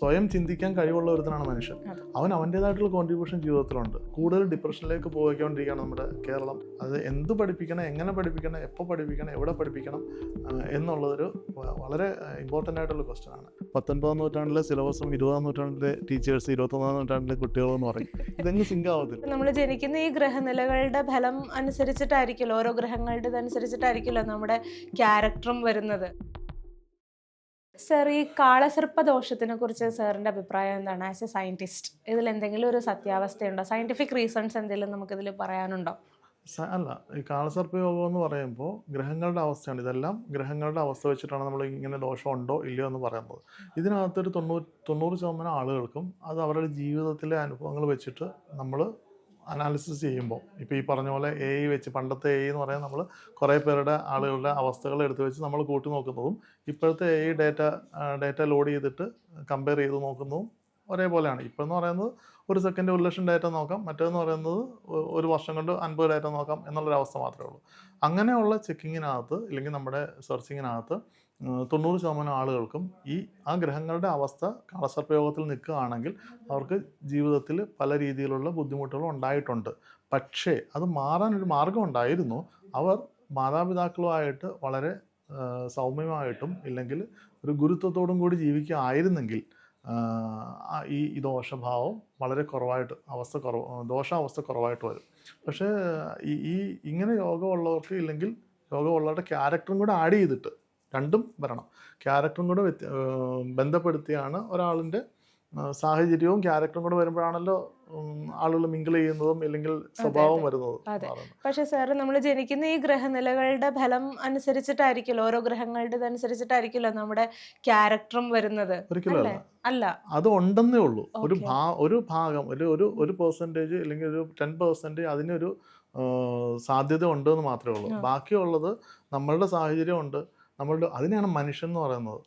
സ്വയം ചിന്തിക്കാൻ കഴിവുള്ള ഒരുത്തനാണ് മനുഷ്യൻ. അവൻ അവൻ്റെതായിട്ടുള്ള കോൺട്രിബ്യൂഷൻ ജീവിതത്തിലുണ്ട്. കൂടുതൽ ഡിപ്രഷനിലേക്ക് പോയിക്കൊണ്ടിരിക്കുകയാണ് നമ്മുടെ കേരളം. അത് എന്ത് പഠിപ്പിക്കണം, എങ്ങനെ പഠിപ്പിക്കണം, എപ്പോൾ പഠിപ്പിക്കണം, എവിടെ പഠിപ്പിക്കണം എന്നുള്ളതൊരു വളരെ ഇമ്പോർട്ടൻ്റ് ആയിട്ടുള്ള ക്വസ്റ്റ്യൻ ആണ്. 19ാം നൂറ്റാണ്ടിലെ സിലബസും 20ാം നൂറ്റാണ്ടിലെ ടീച്ചേഴ്സ് 21ാം നൂറ്റാണ്ടിലെ കുട്ടികളെന്ന് പറയും. ഇതെങ്ങ് സിങ്ക് ആവത്തില്ല. നമ്മൾ ജനിക്കുന്ന ഈ ഗ്രഹനിലകളുടെ ഫലം അനുസരിച്ചിട്ടായിരിക്കുമല്ലോ, ഓരോ ഗ്രഹങ്ങളുടെ അനുസരിച്ചിട്ടായിരിക്കുമല്ലോ നമ്മുടെ ക്യാരക്ടറും വരുന്നത്. സർ, ഈ കാളസർപ്പ ദോഷത്തിനെ കുറിച്ച് സാറിൻ്റെ അഭിപ്രായം എന്താണ് ആസ് എ സയൻറ്റിസ്റ്റ്? ഇതിൽ എന്തെങ്കിലും ഒരു സത്യാവസ്ഥയുണ്ടോ? സയൻറ്റിഫിക് റീസൺസ് എന്തെങ്കിലും നമുക്കിതിൽ പറയാനുണ്ടോ? അല്ല, ഈ കാളസർപ്പ യോഗം എന്ന് പറയുമ്പോൾ ഗ്രഹങ്ങളുടെ അവസ്ഥയാണ്. ഇതെല്ലാം ഗ്രഹങ്ങളുടെ അവസ്ഥ വെച്ചിട്ടാണ് നമ്മൾ ഇങ്ങനെ ദോഷമുണ്ടോ ഇല്ലയോ എന്ന് പറയുന്നത്. ഇതിനകത്തൊരു 90% ആളുകൾക്കും അത് അവരുടെ ജീവിതത്തിലെ അനുഭവങ്ങൾ വെച്ചിട്ട് നമ്മൾ അനാലിസിസ് ചെയ്യുമ്പോൾ, ഇപ്പോൾ ഈ പറഞ്ഞ പോലെ AI വെച്ച്, പണ്ടത്തെ AI എന്ന് പറയാൻ നമ്മൾ കുറേ പേരുടെ ആളുകളുടെ അവസ്ഥകൾ എടുത്തു വെച്ച് നമ്മൾ കൂട്ടി നോക്കുന്നതും ഇപ്പോഴത്തെ AI ഡേറ്റ ലോഡ് ചെയ്തിട്ട് കമ്പയർ ചെയ്ത് നോക്കുന്നതും ഒരേപോലെയാണ്. ഇപ്പോൾ എന്ന് പറയുന്നത് 1 സെക്കൻഡ് 1,00,000 ഡേറ്റ നോക്കാം, മറ്റേതെന്ന് പറയുന്നത് 1 വർഷം കൊണ്ട് 50 ഡേറ്റ നോക്കാം എന്നുള്ളൊരവസ്ഥ മാത്രമേ ഉള്ളൂ. അങ്ങനെയുള്ള ചെക്കിങ്ങിനകത്ത് അല്ലെങ്കിൽ നമ്മുടെ സെർച്ചിങ്ങിനകത്ത് 90% ആളുകൾക്കും ആ ഗ്രഹങ്ങളുടെ അവസ്ഥ കാളസർപ്പയോഗത്തിൽ നിൽക്കുകയാണെങ്കിൽ അവർക്ക് ജീവിതത്തിൽ പല രീതിയിലുള്ള ബുദ്ധിമുട്ടുകൾ ഉണ്ടായിട്ടുണ്ട്. പക്ഷേ അത് മാറാനൊരു മാർഗം ഉണ്ടായിരുന്നു. അവർ മാതാപിതാക്കളുമായിട്ട് വളരെ സൗമ്യമായിട്ടും ഇല്ലെങ്കിൽ ഒരു ഗുരുത്വത്തോടും കൂടി ജീവിക്കുകയായിരുന്നെങ്കിൽ ഈ ദോഷഭാവം വളരെ കുറവായിട്ട് ദോഷാവസ്ഥ കുറവായിട്ട് വരും. പക്ഷേ ഇങ്ങനെ യോഗമുള്ളവർക്ക് ഇല്ലെങ്കിൽ യോഗമുള്ളവരുടെ ക്യാരക്ടറും കൂടെ ആഡ് ചെയ്തിട്ട്, രണ്ടും വരണം, ക്യാരക്ടറും കൂടെ ബന്ധപ്പെടുത്തിയാണ് ഒരാളിൻ്റെ സാഹചര്യവും ക്യാരക്ടറും കൂടെ വരുമ്പോഴാണല്ലോ ആളുകൾ മിങ്കിൾ ചെയ്യുന്നതും അല്ലെങ്കിൽ സ്വഭാവം വരുന്നതും. പക്ഷെ സാർ, നമ്മൾ ജനിക്കുന്ന ഈ ഗ്രഹനിലകളുടെ ഫലം അനുസരിച്ചിട്ടായിരിക്കുമല്ലോ, ഓരോ ഗ്രഹങ്ങളുടെ അനുസരിച്ചിട്ടായിരിക്കുമല്ലോ നമ്മുടെ ക്യാരക്ടറും വരുന്നത്. ഒരിക്കലും അല്ല, അത് ഉണ്ടെന്നേ ഉള്ളൂ. ഒരു ഭാഗം, ഒരു പെർസെൻറ്റേജ് അല്ലെങ്കിൽ ഒരു 10% അതിനൊരു സാധ്യത ഉണ്ടെന്ന് മാത്രമേ ഉള്ളൂ. ബാക്കിയുള്ളത് നമ്മളുടെ സാഹചര്യമുണ്ട്. അതിനെയാണ് മനുഷ്യൻ എന്ന് പറയുന്നത്.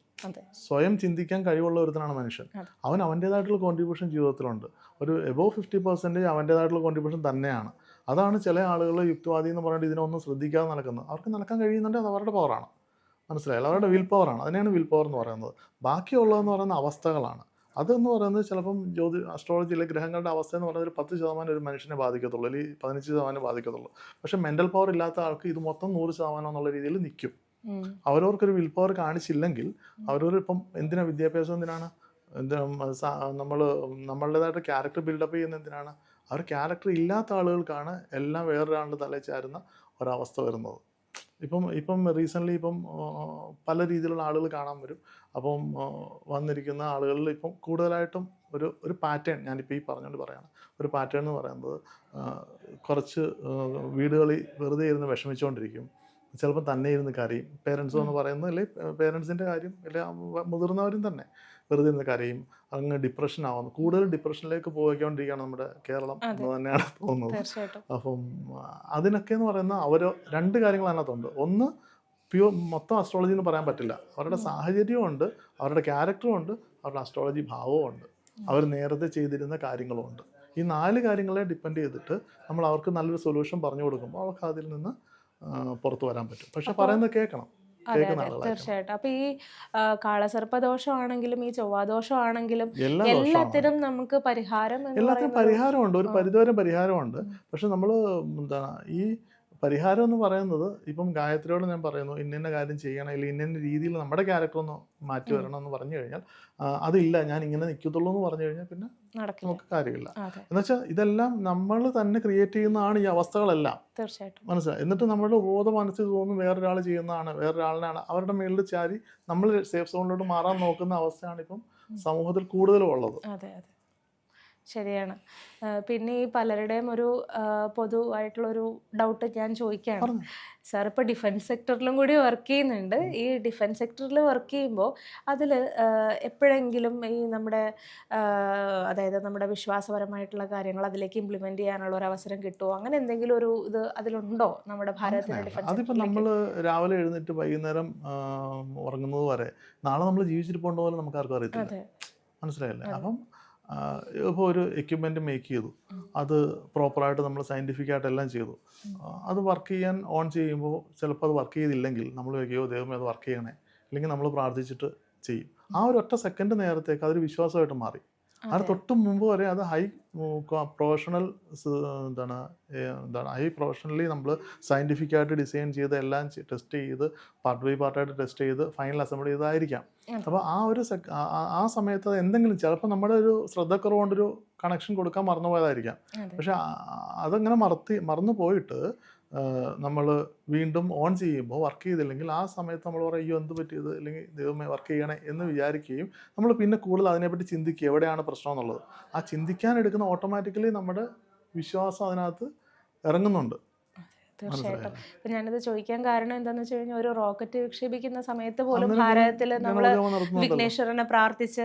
സ്വയം ചിന്തിക്കാൻ കഴിവുള്ള ഒരുത്തനാണ് മനുഷ്യൻ. അവൻ അവൻ്റെതായിട്ടുള്ള കോൺട്രിബ്യൂഷൻ ജീവിതത്തിലുണ്ട്. ഒരു എബോവ് 50% അവൻ്റെതായിട്ടുള്ള കോൺട്രിബ്യൂഷൻ തന്നെയാണ്. അതാണ് ചില ആളുകൾ യുക്തിവാദി എന്ന് പറഞ്ഞിട്ട് ഇതിനൊന്നും ശ്രദ്ധിക്കാതെ നടക്കുന്നത്. അവർക്ക് നടക്കാൻ കഴിയുന്നുണ്ട്, അത് അവരുടെ പവറാണ്. മനസ്സിലായില്ല, അവരുടെ വിൽ പവറാണ്. അതിനെയാണ് വിൽ പവർ എന്ന് പറയുന്നത്. ബാക്കിയുള്ളതെന്ന് പറയുന്ന അവസ്ഥകളാണ്. അതെന്ന് പറയുന്നത് ചിലപ്പം അസ്ട്രോളജിയിലെ ഗ്രഹങ്ങളുടെ അവസ്ഥ എന്ന് പറയുന്നത് ഒരു 10% ഒരു മനുഷ്യനെ ബാധിക്കത്തുള്ളൂ, അല്ലെങ്കിൽ 15% ബാധിക്കത്തുള്ളൂ. പക്ഷെ മെൻ്റൽ പവർ ഇല്ലാത്ത ആൾക്ക് ഇത് മൊത്തം 100% എന്നുള്ള രീതിയിൽ നിൽക്കും. അവരവർക്കൊരു വിൽ പവർ കാണിച്ചില്ലെങ്കിൽ ഇപ്പം എന്തിനാ വിദ്യാഭ്യാസം, എന്തിനാണ് നമ്മളുടേതായിട്ട് ക്യാരക്ടർ ബിൽഡപ്പ് ചെയ്യുന്ന എന്തിനാണ്? അവർ ക്യാരക്ടർ ഇല്ലാത്ത ആളുകൾക്കാണ് എല്ലാം വേറൊരാളുടെ തലയിൽ ചാരുന്ന ഒരവസ്ഥ വരുന്നത്. ഇപ്പം റീസെൻ്റ്ലി പല രീതിയിലുള്ള ആളുകൾ കാണാൻ വരും. അപ്പം വന്നിരിക്കുന്ന ആളുകളിൽ ഇപ്പം കൂടുതലായിട്ടും ഒരു പാറ്റേൺ ഞാനിപ്പോൾ ഈ പറഞ്ഞുകൊണ്ട് പറയാണ്. ഒരു പാറ്റേൺ എന്ന് പറയുന്നത്, കുറച്ച് വീടുകളിൽ വെറുതെ ഇരുന്ന് വിഷമിച്ചുകൊണ്ടിരിക്കും. ചിലപ്പോൾ തന്നെ ഇരുന്ന് കരയും. പേരൻസ് എന്ന് പറയുന്നത്, അല്ലെങ്കിൽ പേരൻസിൻ്റെ കാര്യം, അല്ലെങ്കിൽ മുതിർന്നവരും തന്നെ വെറുതെ ഇരുന്ന് കരയും. അങ്ങ് ഡിപ്രഷൻ ആവുന്നു. കൂടുതൽ ഡിപ്രഷനിലേക്ക് പോയിക്കൊണ്ടിരിക്കുകയാണ് നമ്മുടെ കേരളം എന്ന് തന്നെയാണ് തോന്നുന്നത്. അപ്പം അതിനൊക്കെ എന്ന് പറയുന്ന രണ്ട് കാര്യങ്ങൾ അതിനകത്തുണ്ട്. ഒന്ന്, മൊത്തം അസ്ട്രോളജി എന്ന് പറയാൻ പറ്റില്ല. അവരുടെ സാഹചര്യവും ഉണ്ട്, അവരുടെ ക്യാരക്ടറും ഉണ്ട്, അവരുടെ അസ്ട്രോളജി ഭാവവും ഉണ്ട്, അവർ നേരത്തെ ചെയ്തിരുന്ന കാര്യങ്ങളും ഉണ്ട്. ഈ 4 കാര്യങ്ങളെ ഡിപ്പെൻഡ് ചെയ്തിട്ട് നമ്മൾ അവർക്ക് നല്ലൊരു സൊല്യൂഷൻ പറഞ്ഞു കൊടുക്കുമ്പോൾ അവർക്ക് അതിൽ നിന്ന് പുറത്തു വരാൻ പറ്റും. പക്ഷെ പറയുന്നത് കേൾക്കണം. തീർച്ചയായിട്ടും. അപ്പൊ ഈ കാളസർപ്പദോഷമാണെങ്കിലും ഈ ചൊവ്വാദോഷമാണെങ്കിലും എല്ലാത്തിനും നമുക്ക് പരിഹാരമുണ്ട്, ഒരു പരിധിവരെ പരിഹാരമുണ്ട്. പക്ഷെ നമ്മൾ ഈ പരിഹാരം എന്ന് പറയുന്നത്, ഇപ്പം ഗായത്രിയോട് ഞാൻ പറയുന്നു ഇന്ന കാര്യം ചെയ്യണം, അല്ലെങ്കിൽ ഇന്ന രീതിയിൽ നമ്മുടെ ക്യാരക്ടർ ഒന്ന് മാറ്റി വരണം എന്ന് പറഞ്ഞു കഴിഞ്ഞാൽ, അതില്ല ഞാൻ ഇങ്ങനെ നിൽക്കത്തുള്ളൂ എന്ന് പറഞ്ഞു കഴിഞ്ഞാൽ പിന്നെ നമുക്ക് കാര്യമില്ല. എന്നുവെച്ചാൽ ഇതെല്ലാം നമ്മൾ തന്നെ ക്രിയേറ്റ് ചെയ്യുന്നതാണ് ഈ അവസ്ഥകളെല്ലാം. മനസ്സിലായി. എന്നിട്ട് നമ്മുടെ ബോധ മനസ്സിൽ തോന്നും വേറൊരാൾ ചെയ്യുന്നതാണ്, വേറൊരാളിനാണ്, അവരുടെ മേളിൽ ചാരി നമ്മൾ സേഫ് സോണിലോട്ട് മാറാൻ നോക്കുന്ന അവസ്ഥയാണ് ഇപ്പം സമൂഹത്തിൽ കൂടുതലും ഉള്ളത്. ശരിയാണ്. പിന്നെ ഈ പലരുടെയും ഒരു പൊതുവായിട്ടുള്ളൊരു ഡൗട്ട് ഞാൻ ചോദിക്കുകയാണ്. സാർ ഇപ്പോൾ ഡിഫൻസ് സെക്ടറിലും കൂടി വർക്ക് ചെയ്യുന്നുണ്ട്. ഈ ഡിഫൻസ് സെക്ടറിൽ വർക്ക് ചെയ്യുമ്പോൾ അതിൽ എപ്പോഴെങ്കിലും ഈ അതായത് നമ്മുടെ വിശ്വാസപരമായിട്ടുള്ള കാര്യങ്ങൾ അതിലേക്ക് ഇംപ്ലിമെന്റ് ചെയ്യാനുള്ള ഒരു അവസരം കിട്ടുമോ? അങ്ങനെ എന്തെങ്കിലും ഒരു ഇത് അതിലുണ്ടോ നമ്മുടെ ഭാരതത്തിലെ ഡിഫൻസ്? അതിപ്പോൾ നമ്മൾ രാവിലെ എഴുന്നേറ്റ് വൈകുന്നേരം ഉറങ്ങുന്നത് വരെ നാളെ നമ്മൾ ജീവിച്ചിരിപ്പുണ്ടോ പോലെ നമുക്ക് ആർക്കും അറിയത്തില്ല. മനസ്സിലായില്ലേ? അപ്പം ഇപ്പോൾ ഒരു എക്യുപ്മെൻറ്റ് മേക്ക് ചെയ്തു, അത് പ്രോപ്പറായിട്ട് നമ്മൾ സയൻറ്റിഫിക്കായിട്ട് എല്ലാം ചെയ്തു, അത് വർക്ക് ചെയ്യാൻ ഓൺ ചെയ്യുമ്പോൾ ചിലപ്പോൾ അത് വർക്ക് ചെയ്തില്ലെങ്കിൽ നമ്മൾ വയ്ക്കുകയോ ദൈവമേ അത് വർക്ക് ചെയ്യണേ, അല്ലെങ്കിൽ നമ്മൾ പ്രാർത്ഥിച്ചിട്ട് ചെയ്യും. ആ ഒരു ഒറ്റ സെക്കൻഡ് നേരത്തേക്ക് അതൊരു വിശ്വാസമായിട്ട് മാറി. അതിന് തൊട്ട് മുമ്പ് വരെ അത് ഹൈ പ്രൊഫഷണൽ എന്താണ് ഹൈ പ്രൊഫഷണലി നമ്മൾ സയൻറ്റിഫിക്കായിട്ട് ഡിസൈൻ ചെയ്ത് എല്ലാം ടെസ്റ്റ് ചെയ്ത് പാർട്ട് ബൈ പാർട്ടായിട്ട് ടെസ്റ്റ് ചെയ്ത് ഫൈനൽ അസംബിൾ ചെയ്തായിരിക്കാം. അപ്പോൾ ആ ഒരു ആ സമയത്ത് അത് എന്തെങ്കിലും ചിലപ്പോൾ നമ്മുടെ ഒരു ശ്രദ്ധക്കുറവുകൊണ്ടൊരു കണക്ഷൻ കൊടുക്കാൻ മറന്നുപോയതായിരിക്കാം. പക്ഷെ അതങ്ങനെ മറന്നു പോയിട്ട് നമ്മൾ വീണ്ടും ഓൺ ചെയ്യുമ്പോൾ വർക്ക് ചെയ്തില്ലെങ്കിൽ ആ സമയത്ത് നമ്മൾ പറയും അയ്യോ എന്ത് പറ്റിയത്, അല്ലെങ്കിൽ ദൈവമേ വർക്ക് ചെയ്യണേ എന്ന് വിചാരിക്കുകയും നമ്മൾ പിന്നെ കൂടുതൽ അതിനെപ്പറ്റി ചിന്തിക്കുക എവിടെയാണ് പ്രശ്നം എന്നുള്ളത്. ആ ചിന്തിക്കാനെടുക്കുന്ന ഓട്ടോമാറ്റിക്കലി നമ്മുടെ വിശ്വാസം അതിനകത്ത് ഇറങ്ങുന്നുണ്ട്. തീർച്ചയായിട്ടും. ഇപ്പം ഞാനിത് ചോദിക്കാൻ കാരണം എന്താണെന്ന് വെച്ച് കഴിഞ്ഞാൽ ഒരു റോക്കറ്റ് വിക്ഷേപിക്കുന്ന സമയത്ത് പോലും ഭാരതത്തിൽ നമ്മൾ വിഘ്നേശ്വരനെ പ്രാർത്ഥിച്ച്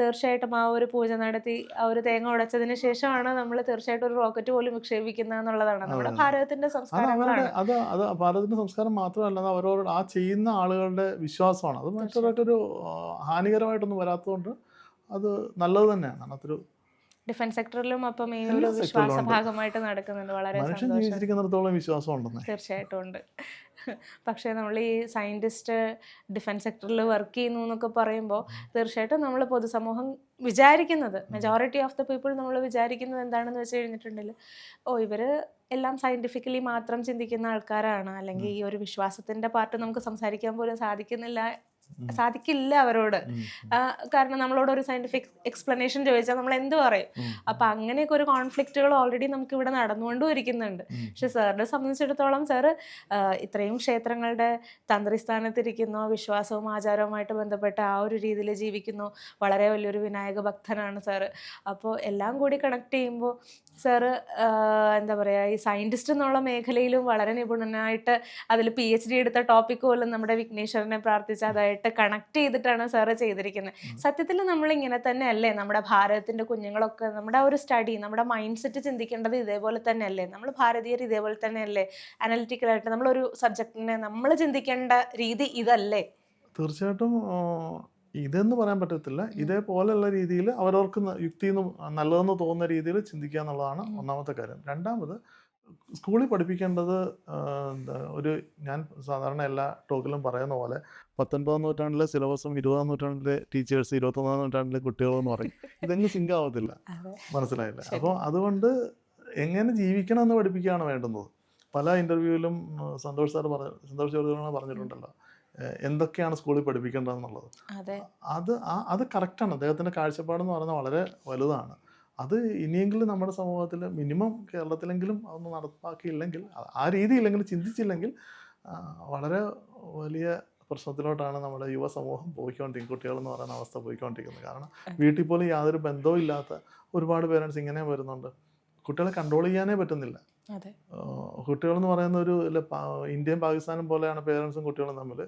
തീർച്ചയായിട്ടും ആ ഒരു പൂജ നടത്തി ആ ഒരു തേങ്ങ ഉടച്ചതിന് ശേഷമാണ് നമ്മൾ തീർച്ചയായിട്ടും ഒരു റോക്കറ്റ് പോലും വിക്ഷേപിക്കുന്നത് എന്നുള്ളതാണ് നമ്മുടെ ഭാരതത്തിന്റെ സംസ്കാരങ്ങളാണ്. അത് ഭാരതത്തിന്റെ സംസ്കാരം മാത്രമല്ല, അത് അവരോട് ആ ചെയ്യുന്ന ആളുകളുടെ വിശ്വാസമാണ്. അത് മറ്റൊരാൾക്കൊരു ഹാനികരമായിട്ടൊന്നും വരാത്തതുകൊണ്ട് അത് നല്ലത് തന്നെയാണ്. അങ്ങനത്തൊരു ഡിഫൻസ് സെക്ടറിലും അപ്പം ഈ ഒരു വിശ്വാസ ഭാഗമായിട്ട് നടക്കുന്നുണ്ട്. വളരെ വിശ്വാസം തീർച്ചയായിട്ടും ഉണ്ട്. പക്ഷേ നമ്മൾ ഈ സയൻറ്റിസ്റ്റ് ഡിഫൻസ് സെക്ടറിൽ വർക്ക് ചെയ്യുന്നു എന്നൊക്കെ പറയുമ്പോൾ തീർച്ചയായിട്ടും നമ്മൾ പൊതുസമൂഹം വിചാരിക്കുന്നത്, മെജോറിറ്റി ഓഫ് ദ പീപ്പിൾ നമ്മൾ വിചാരിക്കുന്നത് എന്താണെന്ന് വെച്ച് കഴിഞ്ഞിട്ടുണ്ടെങ്കിൽ ഇവർ എല്ലാം സയൻറ്റിഫിക്കലി മാത്രം ചിന്തിക്കുന്ന ആൾക്കാരാണ്, അല്ലെങ്കിൽ ഈ ഒരു വിശ്വാസത്തിൻ്റെ പാർട്ട് നമുക്ക് സംസാരിക്കാൻ പോലും സാധിക്കില്ല അവരോട്. കാരണം നമ്മളോട് ഒരു സയന്റിഫിക് എക്സ്പ്ലനേഷൻ ചോദിച്ചാൽ നമ്മൾ എന്ത് പറയും? അപ്പൊ അങ്ങനെയൊക്കെ ഒരു കോൺഫ്ലിക്റ്റുകൾ ഓൾറെഡി നമുക്ക് ഇവിടെ നടന്നുകൊണ്ടും ഇരിക്കുന്നുണ്ട്. പക്ഷെ സാറിനെ സംബന്ധിച്ചിടത്തോളം സാറ് ഇത്രയും ക്ഷേത്രങ്ങളുടെ തന്ത്രിസ്ഥാനത്തിരിക്കുന്നു, വിശ്വാസവും ആചാരവുമായിട്ട് ബന്ധപ്പെട്ട ആ ഒരു രീതിയിൽ ജീവിക്കുന്നു, വളരെ വലിയൊരു വിനായക ഭക്തനാണ് സാറ്. അപ്പോൾ എല്ലാം കൂടി കണക്ട് ചെയ്യുമ്പോൾ സാറ് എന്താ പറയുക, ഈ സയൻറ്റിസ്റ്റ് എന്നുള്ള മേഖലയിലും വളരെ നിപുണനായിട്ട് അതിൽ PhD എടുത്ത ടോപ്പിക് പോലും നമ്മുടെ വിഘ്നേശ്വരനെ പ്രാർത്ഥിച്ച് അതായിട്ട് കണക്ട് ചെയ്തിട്ടാണ് സാറ് ചെയ്തിരിക്കുന്നത്. സത്യത്തിൽ നമ്മളിങ്ങനെ തന്നെ അല്ലേ നമ്മുടെ ഭാരതത്തിൻ്റെ കുഞ്ഞുങ്ങളൊക്കെ നമ്മുടെ ഒരു സ്റ്റഡി, നമ്മുടെ മൈൻഡ് സെറ്റ് ചിന്തിക്കേണ്ടത് ഇതേപോലെ തന്നെ അല്ലേ? നമ്മൾ ഭാരതീയർ ഇതേപോലെ തന്നെ അല്ലേ അനലിറ്റിക്കലായിട്ട് നമ്മളൊരു സബ്ജക്റ്റിനെ നമ്മൾ ചിന്തിക്കേണ്ട രീതി ഇതല്ലേ? തീർച്ചയായിട്ടും ഇതെന്ന് പറയാൻ പറ്റത്തില്ല. ഇതേപോലെയുള്ള രീതിയിൽ അവരവർക്ക് യുക്തി നല്ലതെന്ന് തോന്നുന്ന രീതിയിൽ ചിന്തിക്കുക എന്നുള്ളതാണ് ഒന്നാമത്തെ കാര്യം. രണ്ടാമത് സ്കൂളിൽ പഠിപ്പിക്കേണ്ടത് ഞാൻ സാധാരണ എല്ലാ ടോക്കിലും പറയുന്ന പോലെ 19-ാം നൂറ്റാണ്ടിലെ സിലബസും 20-ാം നൂറ്റാണ്ടിലെ ടീച്ചേഴ്സ് 21-ാം നൂറ്റാണ്ടിലെ കുട്ടികളെന്ന് പറയും. ഇതെങ്കിലും സിങ്ക് ആവത്തില്ല, മനസ്സിലായില്ല. അപ്പോൾ അതുകൊണ്ട് എങ്ങനെ ജീവിക്കണം എന്ന് പഠിപ്പിക്കുകയാണ് വേണ്ടുന്നത്. പല ഇൻ്റർവ്യൂവിലും സന്തോഷ് ജോർജ് പറഞ്ഞിട്ടുണ്ടല്ലോ എന്തൊക്കെയാണ് സ്കൂളിൽ പഠിപ്പിക്കേണ്ടതെന്നുള്ളത്. അത് കറക്റ്റാണ്. അദ്ദേഹത്തിൻ്റെ കാഴ്ചപ്പാടെന്ന് പറയുന്നത് വളരെ വലുതാണ്. അത് ഇനിയെങ്കിലും നമ്മുടെ സമൂഹത്തിൽ മിനിമം കേരളത്തിലെങ്കിലും അതൊന്നും നടപ്പാക്കിയില്ലെങ്കിൽ, ആ രീതിയില്ലെങ്കിലും ചിന്തിച്ചില്ലെങ്കിൽ വളരെ വലിയ പ്രശ്നത്തിലോട്ടാണ് നമ്മുടെ യുവസമൂഹം പോയിക്കൊണ്ടിരിക്കുന്നത്, കുട്ടികളെന്ന് പറയുന്ന അവസ്ഥ പോയിക്കൊണ്ടിരിക്കുന്നത്. കാരണം വീട്ടിൽ പോലും യാതൊരു ബന്ധവും ഇല്ലാത്ത ഒരുപാട് പേരൻസ് ഇങ്ങനെ വരുന്നുണ്ട്. കുട്ടികളെ കൺട്രോൾ ചെയ്യാനേ പറ്റുന്നില്ല. കുട്ടികളെന്ന് പറയുന്ന ഒരു ഇന്ത്യയും പാകിസ്ഥാനും പോലെയാണ് പേരൻസും കുട്ടികളും തമ്മിൽ.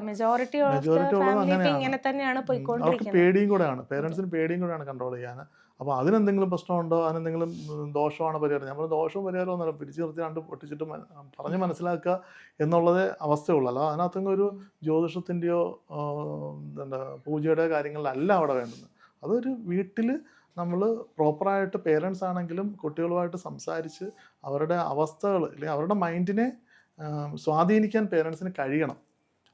മെജോറിറ്റി അങ്ങനെയാണ്. അവർക്ക് പേടിയും കൂടെയാണ്, പേരൻസിന് പേടിയും കൂടെയാണ് കൺട്രോൾ ചെയ്യാൻ. അപ്പോൾ അതിനെന്തെങ്കിലും പ്രശ്നമുണ്ടോ, അതിനെന്തെങ്കിലും ദോഷമാണ് പരിഹാരം. നമ്മൾ ദോഷവും പരിഹാരവും ഒന്നുമല്ല, പിടിച്ചു നിർത്തി രണ്ട് പൊട്ടിച്ചിട്ട് പറഞ്ഞ് മനസ്സിലാക്കുക എന്നുള്ളതേ അവസ്ഥയുള്ളൂ. അല്ല അതിനകത്തൊന്നും ഒരു ജ്യോതിഷത്തിൻ്റെയോ പൂജയുടെ കാര്യങ്ങളിലല്ല അവിടെ വേണ്ടുന്നത്. അതൊരു വീട്ടിൽ നമ്മൾ പ്രോപ്പറായിട്ട് പേരൻസ് ആണെങ്കിലും കുട്ടികളുമായിട്ട് സംസാരിച്ച് അവരുടെ അവസ്ഥകൾ അല്ലെങ്കിൽ അവരുടെ മൈൻഡിനെ സ്വാധീനിക്കാൻ പേരൻസിന് കഴിയണം.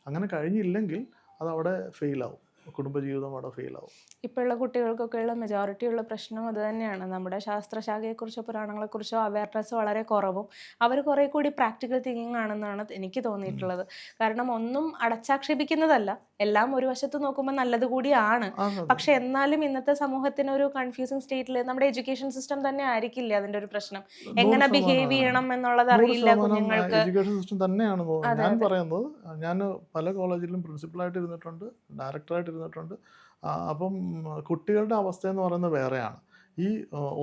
അങ്ങനെ കഴിഞ്ഞില്ലെങ്കിൽ അതവിടെ ഫെയിലാവും, കുടുംബജീവിതം അവിടെ ഫെയിലാവും. ഇപ്പോഴുള്ള കുട്ടികൾക്കൊക്കെയുള്ള മെജോറിറ്റിയുള്ള പ്രശ്നം അത് തന്നെയാണ്. നമ്മുടെ ശാസ്ത്രശാഖയെക്കുറിച്ചോ പുരാണങ്ങളെക്കുറിച്ചോ അവയർനെസ് വളരെ കുറവും അവർ കുറേ കൂടി പ്രാക്ടിക്കൽ തിങ്കിങ് ആണെന്നാണ് എനിക്ക് തോന്നിയിട്ടുള്ളത്. കാരണം ഒന്നും അടച്ചാക്ഷേപിക്കുന്നതല്ല, എല്ലാം ഒരു വശത്ത് നോക്കുമ്പോൾ നല്ലത് കൂടിയാണ്. പക്ഷെ എന്നാലും ഇന്നത്തെ സമൂഹത്തിന് ഒരു കൺഫ്യൂസിങ് സ്റ്റേറ്റിൽ നമ്മുടെ എഡ്യൂക്കേഷൻ സിസ്റ്റം തന്നെ ആയിരിക്കില്ല അതിൻ്റെ ഒരു പ്രശ്നം. എങ്ങനെ ബിഹേവ് ചെയ്യണം എന്നുള്ളത് അറിയില്ല കുഞ്ഞുങ്ങൾക്ക്. എഡ്യൂക്കേഷൻ സിസ്റ്റം തന്നെയാണ് ഞാൻ പറയുന്നത്. ഞാൻ പല കോളേജിലും പ്രിൻസിപ്പളായിട്ട് ഇരുന്നിട്ടുണ്ട്, ഡയറക്ടറായിട്ട് ഇരുന്നിട്ടുണ്ട്. അപ്പം കുട്ടികളുടെ അവസ്ഥ എന്ന് പറയുന്നത് വേറെയാണ്. ഈ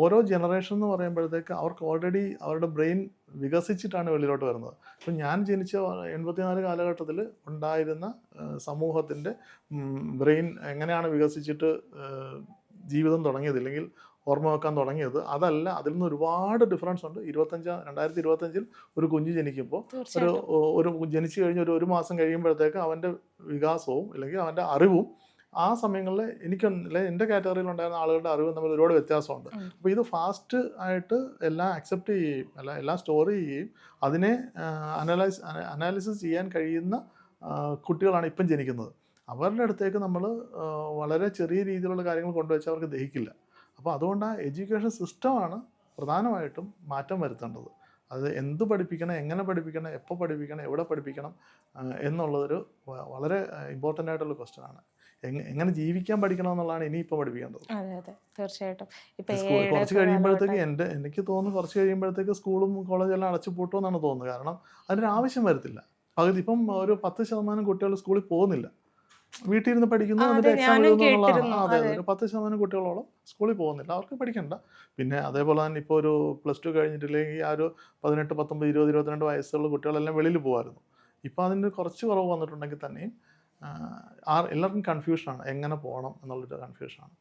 ഓരോ ജനറേഷൻ എന്ന് പറയുമ്പോഴത്തേക്ക് അവർക്ക് ഓൾറെഡി അവരുടെ ബ്രെയിൻ വികസിച്ചിട്ടാണ് വെളിയിലോട്ട് വരുന്നത്. ഇപ്പം ഞാൻ ജനിച്ച 84 കാലഘട്ടത്തിൽ ഉണ്ടായിരുന്ന സമൂഹത്തിൻ്റെ ബ്രെയിൻ എങ്ങനെയാണ് വികസിച്ചിട്ട് ജീവിതം തുടങ്ങിയത്, ഇല്ലെങ്കിൽ ഓർമ്മ വെക്കാൻ തുടങ്ങിയത്, അതല്ല. അതിൽ നിന്ന് ഒരുപാട് ഡിഫറൻസ് ഉണ്ട്. 2025 ഒരു കുഞ്ഞ് ജനിക്കുമ്പോൾ ഒരു ജനിച്ചു കഴിഞ്ഞ് ഒരു മാസം കഴിയുമ്പോഴത്തേക്ക് അവൻ്റെ വികാസവും അല്ലെങ്കിൽ അവൻ്റെ അറിവും ആ സമയങ്ങളിൽ എൻ്റെ കാറ്റഗറിയിൽ ഉണ്ടായിരുന്ന ആളുകളുടെ അറിവ് തമ്മിൽ ഒരുപാട് വ്യത്യാസമുണ്ട്. അപ്പോൾ ഇത് ഫാസ്റ്റ് ആയിട്ട് എല്ലാം അക്സെപ്റ്റ് ചെയ്യുകയും എല്ലാം സ്റ്റോർ ചെയ്യുകയും അതിനെ അനാലിസിസ് ചെയ്യാൻ കഴിയുന്ന കുട്ടികളാണ് ഇപ്പം ജനിക്കുന്നത്. അവരുടെ അടുത്തേക്ക് നമ്മൾ വളരെ ചെറിയ രീതിയിലുള്ള കാര്യങ്ങൾ കൊണ്ടുവച്ചാൽ അവർക്ക് ദഹിക്കില്ല. അപ്പോൾ അതുകൊണ്ട് ആ എഡ്യൂക്കേഷൻ സിസ്റ്റമാണ് പ്രധാനമായിട്ടും മാറ്റം വരുത്തേണ്ടത്. അത് എന്ത് പഠിപ്പിക്കണം, എങ്ങനെ പഠിപ്പിക്കണം, എപ്പോൾ പഠിപ്പിക്കണം, എവിടെ പഠിപ്പിക്കണം എന്നുള്ളതൊരു വളരെ ഇമ്പോർട്ടൻ്റ് ആയിട്ടുള്ള ക്വസ്റ്റ്യനാണ്. എങ്ങനെ ജീവിക്കാൻ പഠിക്കണം എന്നുള്ളതാണ് ഇനിയിപ്പോൾ പഠിപ്പിക്കേണ്ടത്. അതെ അതെ തീർച്ചയായിട്ടും. കുറച്ച് കഴിയുമ്പോഴത്തേക്ക് എനിക്ക് തോന്നുന്നു കുറച്ച് കഴിയുമ്പോഴത്തേക്ക് സ്കൂളും കോളേജും എല്ലാം അടച്ചു പൂട്ടുമെന്നാണ് തോന്നുന്നത്. കാരണം അതിനൊരു ആവശ്യം വരത്തില്ല. പകുതി ഇപ്പം ഒരു 10% കുട്ടികൾ സ്കൂളിൽ പോകുന്നില്ല, വീട്ടിൽ ഇരുന്ന് പഠിക്കുന്നു, എന്നിട്ട് എക്സാം എഴുതുന്നു എന്നുള്ളതാണ്. അതെ, ഒരു 10% കുട്ടികളോളം സ്കൂളിൽ പോകുന്നില്ല, അവർക്ക് പഠിക്കണ്ട. പിന്നെ അതേപോലെ തന്നെ ഇപ്പോൾ ഒരു +2 കഴിഞ്ഞിട്ടില്ലെങ്കിൽ ആ ഒരു 18, 19, 20, 22 വയസ്സുള്ള കുട്ടികളെല്ലാം വെളിയിൽ പോകുമായിരുന്നു. ഇപ്പോൾ അതിന് കുറച്ച് കുറവ് വന്നിട്ടുണ്ടെങ്കിൽ തന്നെയും എല്ലാവർക്കും കൺഫ്യൂഷനാണ്, എങ്ങനെ പോകണം എന്നുള്ളൊരു കൺഫ്യൂഷനാണ്.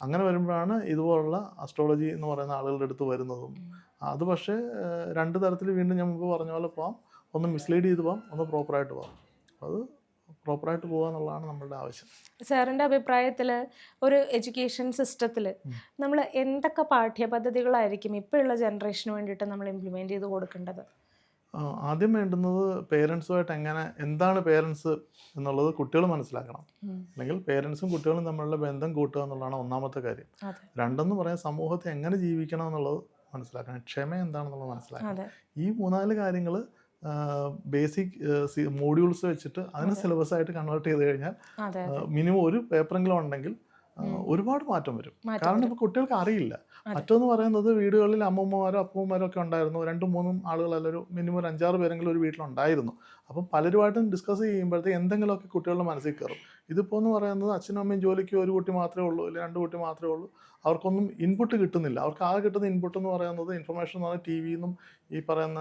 അങ്ങനെ വരുമ്പോഴാണ് ഇതുപോലുള്ള അസ്ട്രോളജി എന്ന് പറയുന്ന ആളുകളുടെ അടുത്ത് വരുന്നതും. അത് പക്ഷേ 2 തരത്തിൽ വീണ്ടും ഞാൻ മുമ്പ് പറഞ്ഞ പോലെ പോകാം. ഒന്ന് മിസ്ലീഡ് ചെയ്ത് പോകാം, ഒന്ന് പ്രോപ്പറായിട്ട് പോകാം. അത് പ്രോപ്പറായിട്ട് പോകുക എന്നുള്ളതാണ് നമ്മളുടെ ആവശ്യം. സാറിൻ്റെ അഭിപ്രായത്തിൽ ഒരു എഡ്യൂക്കേഷൻ സിസ്റ്റത്തിൽ നമ്മൾ എന്തൊക്കെ പാഠ്യപദ്ധതികളായിരിക്കും ഇപ്പോഴുള്ള ജനറേഷന് വേണ്ടിയിട്ട് നമ്മൾ ഇംപ്ലിമെൻറ്റ് ചെയ്ത് കൊടുക്കേണ്ടത്? ആദ്യം വേണ്ടുന്നത് പേരൻസുമായിട്ട് എന്താണ് പേരൻസ് എന്നുള്ളത് കുട്ടികൾ മനസ്സിലാക്കണം. അല്ലെങ്കിൽ പേരൻസും കുട്ടികളും തമ്മിലുള്ള ബന്ധം കൂട്ടുക എന്നുള്ളതാണ് ഒന്നാമത്തെ കാര്യം. 2 പറയാൻ സമൂഹത്തെ എങ്ങനെ ജീവിക്കണം എന്നുള്ളത് മനസ്സിലാക്കണം, ക്ഷമ എന്താണെന്നുള്ളത് മനസ്സിലാക്കണം. ഈ 3-4 കാര്യങ്ങൾ ബേസിക് മോഡ്യൂൾസ് വെച്ചിട്ട് അതിനെ സിലബസ് ആയിട്ട് കൺവേർട്ട് ചെയ്ത് കഴിഞ്ഞാൽ മിനിമം ഒരു പേപ്പറെങ്കിലും ഉണ്ടെങ്കിൽ ഒരുപാട് മാറ്റം വരും. കാരണം ഇപ്പോൾ കുട്ടികൾക്ക് അറിയില്ല. മറ്റൊന്ന് പറയുന്നത് വീടുകളിൽ അമ്മൂമ്മമാരോ അപ്പൂമ്മമാരോ ഒക്കെ ഉണ്ടായിരുന്നു, 2-3 ആളുകളല്ല, ഒരു മിനിമം ഒരു 5-6 പേരെങ്കിലും ഒരു വീട്ടിലുണ്ടായിരുന്നു. അപ്പം പലരുമായിട്ടും ഡിസ്കസ് ചെയ്യുമ്പോഴത്തേക്ക് എന്തെങ്കിലുമൊക്കെ കുട്ടികളുടെ മനസ്സിൽ കയറും. ഇതിപ്പോൾ എന്ന് പറയുന്നത് അച്ഛനും അമ്മയും ജോലിക്ക് ഒരു കുട്ടി മാത്രമേ ഉള്ളൂ, അല്ലെങ്കിൽ 2 കുട്ടി മാത്രമേ ഉള്ളൂ, അവർക്കൊന്നും ഇൻപുട്ട് കിട്ടുന്നില്ല. അവർക്ക് ആകെ കിട്ടുന്ന ഇൻപുട്ട് എന്ന് പറയുന്നത് ഇൻഫർമേഷൻ എന്ന് പറഞ്ഞാൽ TV നിന്നും ഈ പറയുന്ന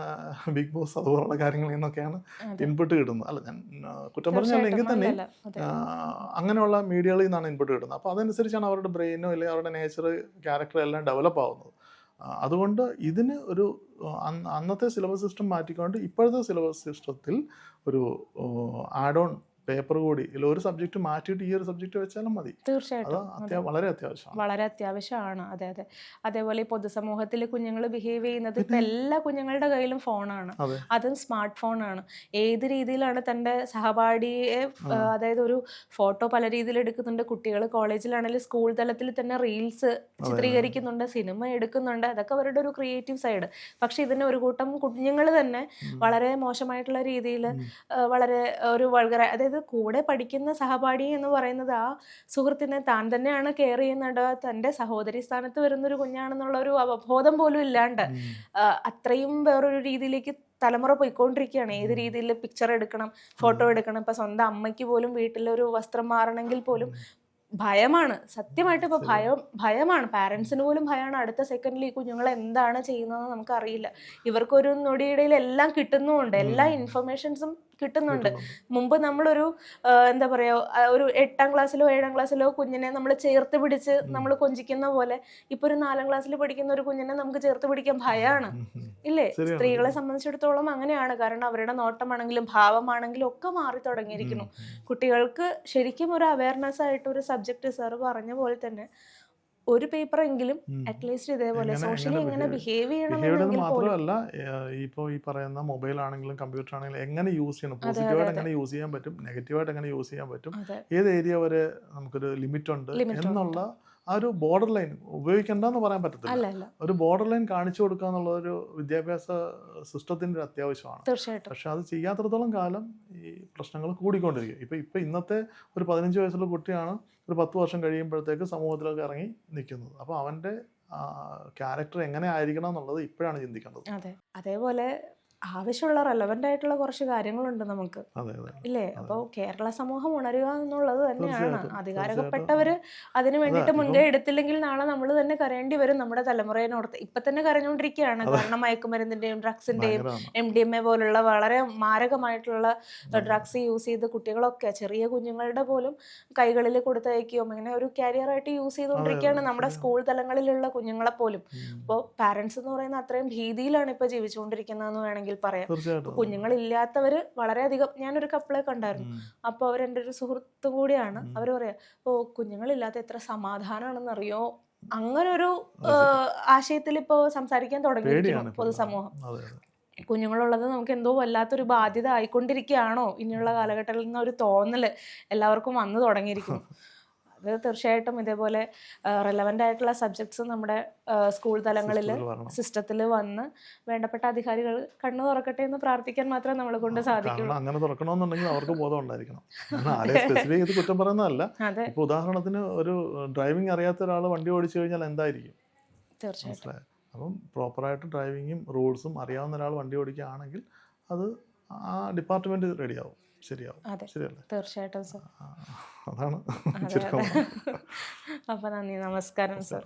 ബിഗ് ബോസ് അതുപോലുള്ള കാര്യങ്ങളിൽ നിന്നൊക്കെയാണ് ഇൻപുട്ട് കിട്ടുന്നത്. അല്ല, ഞാൻ കുറ്റം പറഞ്ഞല്ലെങ്കിൽ തന്നെ അങ്ങനെയുള്ള മീഡിയകളിൽ നിന്നാണ് ഇൻപുട്ട് കിട്ടുന്നത്. അപ്പോൾ അതനുസരിച്ചാണ് അവരുടെ ബ്രെയിനോ അല്ലെങ്കിൽ അവരുടെ നേച്ചർ, ക്യാരക്ടർ എല്ലാം ഡെവലപ്പ് ആവുന്നത്. അതുകൊണ്ട് ഇതിന് ഒരു അന്നത്തെ സിലബസ് സിസ്റ്റം മാറ്റിക്കൊണ്ട് ഇപ്പോഴത്തെ സിലബസ് സിസ്റ്റത്തിൽ ഒരു ആഡ് ഓൺ പേപ്പർ കൂടി ഇല്ല, ഒരു സബ്ജക്റ്റ് മാറ്റിയിട്ട് ഈ ഒരു സബ്ജക്റ്റ് വെച്ചാലും മതി. തീർച്ചയായിട്ടും വളരെ അത്യാവശ്യമാണ്, വളരെ അത്യാവശ്യമാണ്. അതെ അതെ. അതേപോലെ ഈ പൊതുസമൂഹത്തിൽ കുഞ്ഞുങ്ങൾ ബിഹേവ് ചെയ്യുന്നത് ഇപ്പം എല്ലാ കുഞ്ഞുങ്ങളുടെ കയ്യിലും ഫോണാണ്, അതും സ്മാർട്ട് ഫോണാണ്. ഏത് രീതിയിലാണ് തൻ്റെ സഹപാഠിയെ, അതായത് ഒരു ഫോട്ടോ പല രീതിയിൽ എടുക്കുന്നുണ്ട്. കുട്ടികൾ കോളേജിലാണെങ്കിലും സ്കൂൾ തലത്തിൽ തന്നെ റീൽസ് ചിത്രീകരിക്കുന്നുണ്ട്, സിനിമ എടുക്കുന്നുണ്ട്. അതൊക്കെ അവരുടെ ഒരു ക്രിയേറ്റീവ് സൈഡ്. പക്ഷെ ഇതിന് ഒരു കൂട്ടം കുഞ്ഞുങ്ങൾ തന്നെ വളരെ മോശമായിട്ടുള്ള രീതിയിൽ വളരെ ഒരു വൾഗർ, അതായത് കൂടെ പഠിക്കുന്ന സഹപാഠി എന്ന് പറയുന്നത് ആ സുഹൃത്തിനെ താൻ തന്നെയാണ് കെയർ ചെയ്യുന്നുണ്ട്, തൻ്റെ സഹോദരി സ്ഥാനത്ത് വരുന്നൊരു കുഞ്ഞാണെന്നുള്ള ഒരു അവബോധം പോലും ഇല്ലാണ്ട് അത്രയും വേറൊരു രീതിയിലേക്ക് തലമുറ പോയിക്കൊണ്ടിരിക്കുകയാണ്. ഏത് രീതിയിൽ പിക്ചർ എടുക്കണം, ഫോട്ടോ എടുക്കണം. ഇപ്പം സ്വന്തം അമ്മയ്ക്ക് പോലും വീട്ടിലൊരു വസ്ത്രം മാറണമെങ്കിൽ പോലും ഭയമാണ്. സത്യമായിട്ട് ഇപ്പോൾ ഭയമാണ്. പാരൻസിന് പോലും ഭയമാണ്. അടുത്ത സെക്കൻഡിൽ ഈ കുഞ്ഞുങ്ങൾ എന്താണ് ചെയ്യുന്നതെന്ന് നമുക്കറിയില്ല. ഇവർക്കൊരു നൊടിയിടയിൽ എല്ലാം കിട്ടുന്നുമുണ്ട്, എല്ലാ ഇൻഫർമേഷൻസും കിട്ടുന്നുണ്ട്. മുമ്പ് നമ്മളൊരു എന്താ പറയുക, ഒരു 8ാം ക്ലാസ്സിലോ 7ാം ക്ലാസ്സിലോ കുഞ്ഞിനെ നമ്മൾ ചേർത്ത് പിടിച്ച് നമ്മൾ കൊഞ്ചിക്കുന്ന പോലെ ഇപ്പോൾ ഒരു 4ാം ക്ലാസ്സിൽ പഠിക്കുന്ന ഒരു കുഞ്ഞിനെ നമുക്ക് ചേർത്ത് പിടിക്കാൻ ഭയമാണ്, ഇല്ലേ? സ്ത്രീകളെ സംബന്ധിച്ചിടത്തോളം അങ്ങനെയാണ്. കാരണം അവരുടെ നോട്ടമാണെങ്കിലും ഭാവമാണെങ്കിലും ഒക്കെ മാറി തുടങ്ങിയിരിക്കുന്നു. കുട്ടികൾക്ക് ശരിക്കും ഒരു അവയർനെസ് ആയിട്ട് ഒരു സബ്ജക്റ്റ് സാർ പറഞ്ഞ പോലെ തന്നെ ഒരു പേപ്പറെങ്കിലും അറ്റ്ലീസ്റ്റ് ഇതേപോലെ സോഷ്യലി എങ്ങനെ ബിഹേവ് ചെയ്യണം. മാത്രമല്ല, ഇപ്പോൾ ഈ പറയുന്ന മൊബൈൽ ആണെങ്കിലും കമ്പ്യൂട്ടർ ആണെങ്കിലും എങ്ങനെ യൂസ് ചെയ്യണം, പോസിറ്റീവായിട്ട് എങ്ങനെ യൂസ് ചെയ്യാൻ പറ്റും, നെഗറ്റീവായിട്ട് എങ്ങനെ യൂസ് ചെയ്യാൻ പറ്റും, ഏത് ഏരിയ വരെ നമുക്കൊരു ലിമിറ്റ് ഉണ്ട് എന്നുള്ള ആ ഒരു ബോർഡർ ലൈൻ ഉപയോഗിക്കേണ്ടെന്ന് പറയാൻ പറ്റത്തില്ല. ഒരു ബോർഡർ ലൈൻ കാണിച്ചു കൊടുക്കുക എന്നുള്ളൊരു വിദ്യാഭ്യാസ സിസ്റ്റത്തിൻ്റെ അത്യാവശ്യമാണ്. പക്ഷെ അത് ചെയ്യാത്തിടത്തോളം കാലം ഈ പ്രശ്നങ്ങൾ കൂടിക്കൊണ്ടിരിക്കും. ഇപ്പം ഇന്നത്തെ ഒരു 15 വയസ്സുള്ള കുട്ടിയാണ് ഒരു 10 വർഷം കഴിയുമ്പോഴത്തേക്ക് സമൂഹത്തിലൊക്കെ ഇറങ്ങി നിൽക്കുന്നത്. അപ്പോൾ അവൻ്റെ ക്യാരക്ടർ എങ്ങനെ ആയിരിക്കണം എന്നുള്ളത് ഇപ്പോഴാണ് ചിന്തിക്കേണ്ടത്. അതേപോലെ ആവശ്യമുള്ള റെലവൻ്റ് ആയിട്ടുള്ള കുറച്ച് കാര്യങ്ങളുണ്ട് നമുക്ക്, ഇല്ലേ? അപ്പോൾ കേരള സമൂഹം ഉണരുക എന്നുള്ളത് തന്നെയാണ്. അധികാരപ്പെട്ടവർ അതിന് വേണ്ടിയിട്ട് മുൻകൈ എടുത്തില്ലെങ്കിൽ നാളെ നമ്മൾ തന്നെ കരയേണ്ടി വരും. നമ്മുടെ തലമുറയോടത്ത് ഇപ്പം തന്നെ കരഞ്ഞുകൊണ്ടിരിക്കുകയാണ്. കാരണം മയക്കുമരുന്നിൻ്റെയും ഡ്രഗ്സിൻ്റെയും MDMA പോലുള്ള വളരെ മാരകമായിട്ടുള്ള ഡ്രഗ്സ് യൂസ് ചെയ്ത് കുട്ടികളൊക്കെ, ചെറിയ കുഞ്ഞുങ്ങളുടെ പോലും കൈകളിൽ കൊടുത്തയക്കുകയും അങ്ങനെ ഒരു കാരിയറായിട്ട് യൂസ് ചെയ്തുകൊണ്ടിരിക്കുകയാണ് നമ്മുടെ സ്കൂൾ തലങ്ങളിലുള്ള കുഞ്ഞുങ്ങളെ പോലും. അപ്പോൾ പാരൻസ് എന്ന് പറയുന്ന അത്രയും ഭീതിയിലാണ് ഇപ്പോൾ ജീവിച്ചുകൊണ്ടിരിക്കുന്നതെന്ന് വേണമെങ്കിൽ പറയാം. കുഞ്ഞുങ്ങളില്ലാത്തവര് വളരെയധികം, ഞാനൊരു കപ്പിളെ കണ്ടായിരുന്നു. അപ്പൊ അവരെൻ്റെ ഒരു സുഹൃത്ത് കൂടിയാണ്. അവർ പറയാ, കുഞ്ഞുങ്ങളില്ലാത്ത എത്ര സമാധാനമാണെന്നറിയോ, അങ്ങനെ ഒരു ആശയത്തിൽ ഇപ്പോ സംസാരിക്കാൻ തുടങ്ങിയിരിക്കുന്നു പൊതുസമൂഹം. കുഞ്ഞുങ്ങളുള്ളത് നമുക്ക് എന്തോ വല്ലാത്തൊരു ബാധ്യത ആയിക്കൊണ്ടിരിക്കുകയാണോ ഇനിയുള്ള കാലഘട്ടത്തിൽ എന്നൊരു തോന്നൽ എല്ലാവർക്കും വന്നു തുടങ്ങിയിരിക്കുന്നു. അത് തീർച്ചയായിട്ടും ഇതേപോലെ റെലവൻ്റ് ആയിട്ടുള്ള സബ്ജക്ട്സ് നമ്മുടെ സ്കൂൾ തലങ്ങളിൽ സിസ്റ്റത്തിൽ വന്ന് വേണ്ടപ്പെട്ട അധികാരികൾ കണ്ണു തുറക്കട്ടെ എന്ന് പ്രാർത്ഥിക്കാൻ മാത്രമേ നമ്മളെ കൊണ്ട് സാധിക്കുള്ളൂ. അങ്ങനെ തുറക്കണമെന്നുണ്ടെങ്കിൽ അവർക്ക് ബോധം ഉണ്ടായിരിക്കണം. ആരെയും സ്പെസിഫിക് ചെയ്ത് കുറ്റം പറയുന്നതല്ല. ഇപ്പോൾ ഉദാഹരണത്തിന് ഒരു ഡ്രൈവിംഗ് അറിയാത്ത ഒരാൾ വണ്ടി ഓടിച്ചു കഴിഞ്ഞാൽ എന്തായിരിക്കും? തീർച്ചയായിട്ടും. അപ്പം പ്രോപ്പറായിട്ട് ഡ്രൈവിങ്ങും റൂൾസും അറിയാവുന്ന ഒരാൾ വണ്ടി ഓടിക്കുകയാണെങ്കിൽ അത് ആ ഡിപ്പാർട്ട്മെന്റ് റെഡിയാവും, ശരിയാവും. ശരിയല്ലേ? തീർച്ചയായിട്ടും സർ. അതാണ്. അപ്പോൾ നന്ദി, നമസ്കാരം സർ.